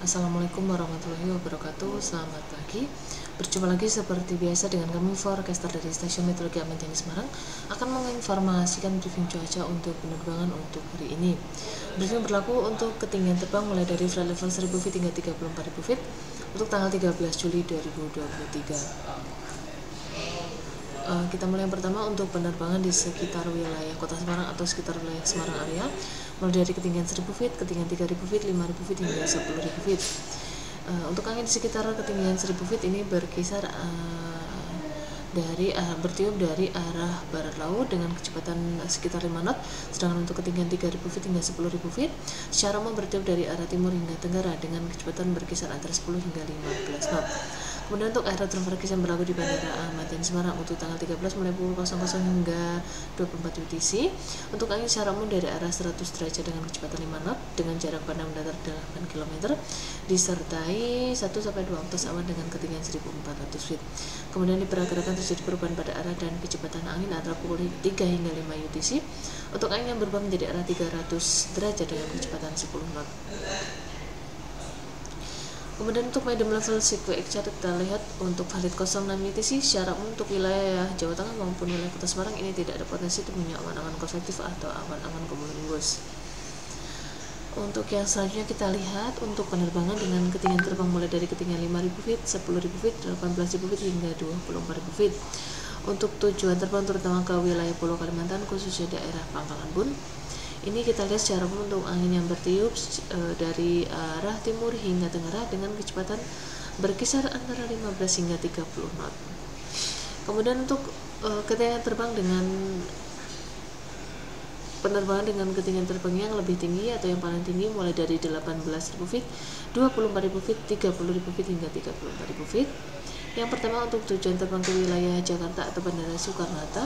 Assalamualaikum warahmatullahi wabarakatuh. Selamat pagi. Berjumpa lagi seperti biasa dengan kami forecaster dari Stasiun Meteorologi Ahmad Yani Semarang akan menginformasikan briefing cuaca untuk penerbangan untuk hari ini. Briefing berlaku untuk ketinggian terbang mulai dari flight level 1000 feet hingga 34.000 feet untuk tanggal 13 Juli 2023. Kita mulai yang pertama untuk penerbangan di sekitar wilayah Kota Semarang atau sekitar wilayah Semarang area, mulai dari ketinggian 1000 feet, ketinggian 3000 feet, 5000 feet hingga 10.000 feet. Untuk angin di sekitar ketinggian 1000 feet ini berkisar bertiup dari arah barat laut dengan kecepatan sekitar 5 knot, sedangkan untuk ketinggian 3000 feet hingga 10.000 feet secara umum bertiup dari arah timur hingga tenggara dengan kecepatan berkisar antara 10 hingga 15 knot. Kemudian untuk aerodrom Farkis yang berlaku di Bandara Ahmad Yani Semarang untuk tanggal 13 mulai pukul 00 hingga 24 UTC. Untuk angin secara umum dari arah 100 derajat dengan kecepatan 5 knot dengan jarak pandang mendatar 8 km disertai 1-2 oktas awan dengan ketinggian 1400 feet. Kemudian diperkirakan terjadi perubahan pada arah dan kecepatan angin antara pukul 3 hingga 5 UTC. Untuk angin yang berubah menjadi arah 300 derajat dengan kecepatan 10 knot. Kemudian untuk medium level sequence chart kita lihat untuk valid 06 UTC secara umum untuk wilayah Jawa Tengah maupun wilayah Kota Semarang ini tidak ada potensi terjadinya awan-awan konvektif atau awan-awan cumulonimbus. Untuk yang selanjutnya kita lihat untuk penerbangan dengan ketinggian terbang mulai dari ketinggian 5000 feet, 10.000 feet, 18.000 feet hingga 24.000 feet. Untuk tujuan terbang terutama ke wilayah Pulau Kalimantan khususnya daerah Pangkalan Bun. Ini kita lihat secara umum untuk angin yang bertiup dari arah timur hingga tenggara dengan kecepatan berkisar antara 15 hingga 30 knot. Kemudian untuk ketinggian terbang dengan penerbangan dengan ketinggian terbang yang lebih tinggi atau yang paling tinggi mulai dari 18.000 feet, 24.000 feet, 30.000 feet hingga 34.000 feet. Yang pertama untuk tujuan terbang ke wilayah Jakarta atau Bandara Soekarno-Hatta.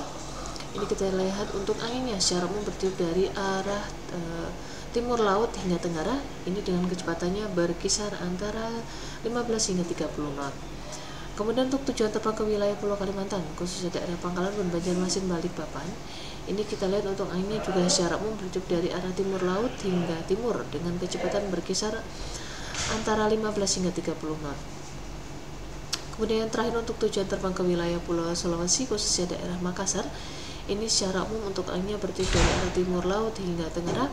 Ini kita lihat untuk anginnya secara umum bertiup dari arah timur laut hingga tenggara. Ini dengan kecepatannya berkisar antara 15 hingga 30 knot. Kemudian untuk tujuan terbang ke wilayah Pulau Kalimantan, khususnya daerah Pangkalan Bun, Banjarmasin, Balikpapan. Ini kita lihat untuk anginnya juga secara umum bertiup dari arah timur laut hingga timur dengan kecepatan berkisar antara 15 hingga 30 knot. Kemudian yang terakhir untuk tujuan terbang ke wilayah Pulau Sulawesi, khususnya daerah Makassar. Ini secara umum untuk anginnya bertiup dari arah timur laut hingga tenggara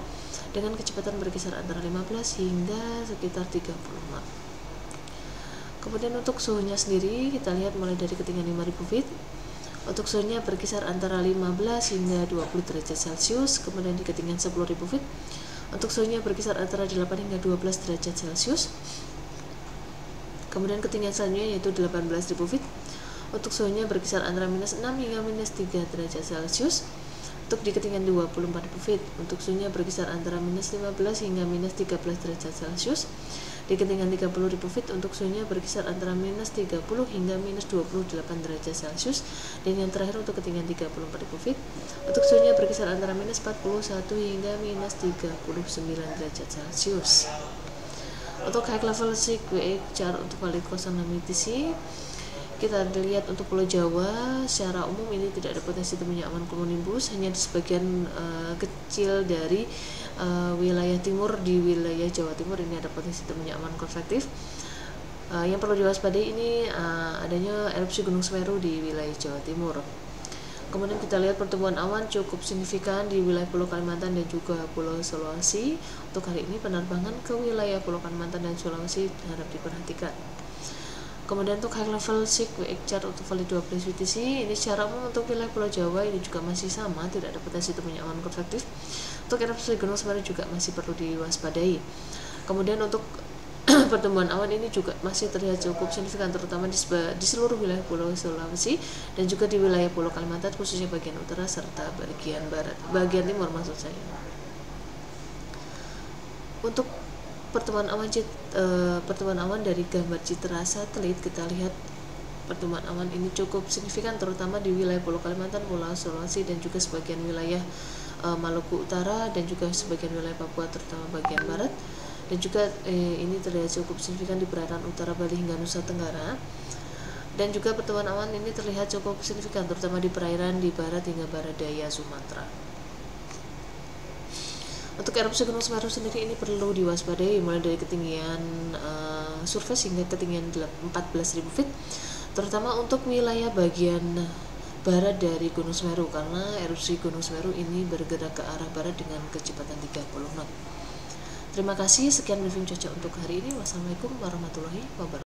dengan kecepatan berkisar antara 15 hingga sekitar 30 knot. Kemudian untuk suhunya sendiri kita lihat mulai dari ketinggian 5000 feet. Untuk suhunya berkisar antara 15 hingga 20 derajat Celcius. Kemudian di ketinggian 10.000 feet untuk suhunya berkisar antara 8 hingga 12 derajat Celcius. Kemudian ketinggian selanjutnya yaitu 18.000 feet. Untuk suhunya berkisar antara minus 6 hingga minus 3 derajat Celcius. Untuk di ketinggian 24.000 feet, untuk suhunya berkisar antara minus 15 hingga minus 13 derajat Celcius. Di ketinggian 30.000 feet, untuk suhunya berkisar antara minus 30 hingga minus 28 derajat Celcius. Dan yang terakhir untuk ketinggian 34.000 feet, untuk suhunya berkisar antara minus 41 hingga minus 39 derajat Celcius. Untuk high level sequence chart untuk valid 06 UTC, kita lihat untuk Pulau Jawa secara umum ini tidak ada potensi terjadinya awan cumulonimbus, hanya di sebagian kecil dari wilayah timur di wilayah Jawa Timur ini ada potensi terjadinya awan konvektif. Yang perlu diwaspadai ini adanya erupsi Gunung Semeru di wilayah Jawa Timur. Kemudian kita lihat pertumbuhan awan cukup signifikan di wilayah Pulau Kalimantan dan juga Pulau Sulawesi. Untuk hari ini penerbangan ke wilayah Pulau Kalimantan dan Sulawesi harap diperhatikan. Kemudian untuk high level sequence chart untuk valid 12 UTC, ini secara umum untuk wilayah Pulau Jawa ini juga masih sama, tidak ada potensi terjadinya awan konvektif. Untuk erupsi Gunung Semeru juga masih perlu diwaspadai. Kemudian untuk pertumbuhan awan ini juga masih terlihat cukup signifikan terutama di seluruh wilayah Pulau Sulawesi dan juga di wilayah Pulau Kalimantan khususnya bagian utara serta bagian timur maksud saya. Untuk pertemuan awan dari gambar citra satelit kita lihat pertemuan awan ini cukup signifikan terutama di wilayah Pulau Kalimantan, Pulau Sulawesi dan juga sebagian wilayah Maluku Utara dan juga sebagian wilayah Papua terutama bagian barat dan juga ini terlihat cukup signifikan di perairan utara Bali hingga Nusa Tenggara dan juga pertemuan awan ini terlihat cukup signifikan terutama di perairan di barat hingga barat daya Sumatera. Untuk erupsi Gunung Semeru sendiri ini perlu diwaspadai mulai dari ketinggian surface hingga ketinggian 14.000 feet, terutama untuk wilayah bagian barat dari Gunung Semeru, karena erupsi Gunung Semeru ini bergerak ke arah barat dengan kecepatan 30 knot. Terima kasih, sekian briefing cuaca untuk hari ini. Wassalamualaikum warahmatullahi wabarakatuh.